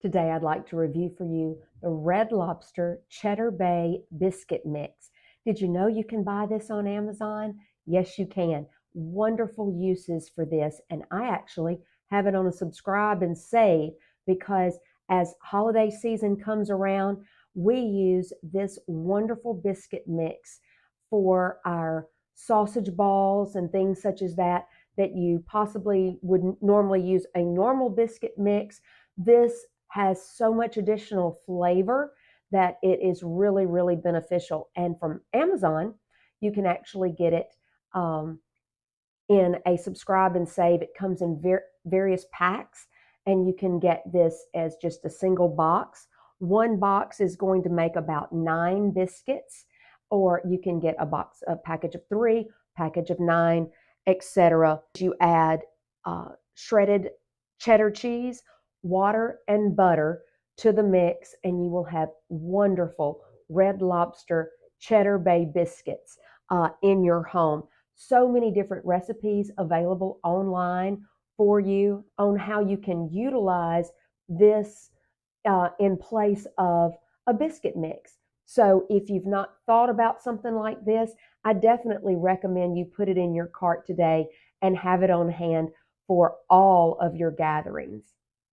Today I'd like to review for you the Red Lobster Cheddar Bay Biscuit Mix. Did you know you can buy this on Amazon? Yes, you can. Wonderful uses for this, and I actually have it on a subscribe and save because as holiday season comes around, we use this wonderful biscuit mix for our sausage balls and things such as that you possibly wouldn't normally use a normal biscuit mix. This has so much additional flavor that it is really, really beneficial. And from Amazon, you can actually get it in a subscribe and save. It comes in various packs, and you can get this as just a single box. One box is going to make about 9 biscuits, or you can get a package of 3, package of 9, etc. You add shredded cheddar cheese, water, and butter to the mix, and you will have wonderful Red Lobster Cheddar Bay Biscuits in your home. So many different recipes available online for you on how you can utilize this in place of a biscuit mix. So if you've not thought about something like this, I definitely recommend you put it in your cart today and have it on hand for all of your gatherings.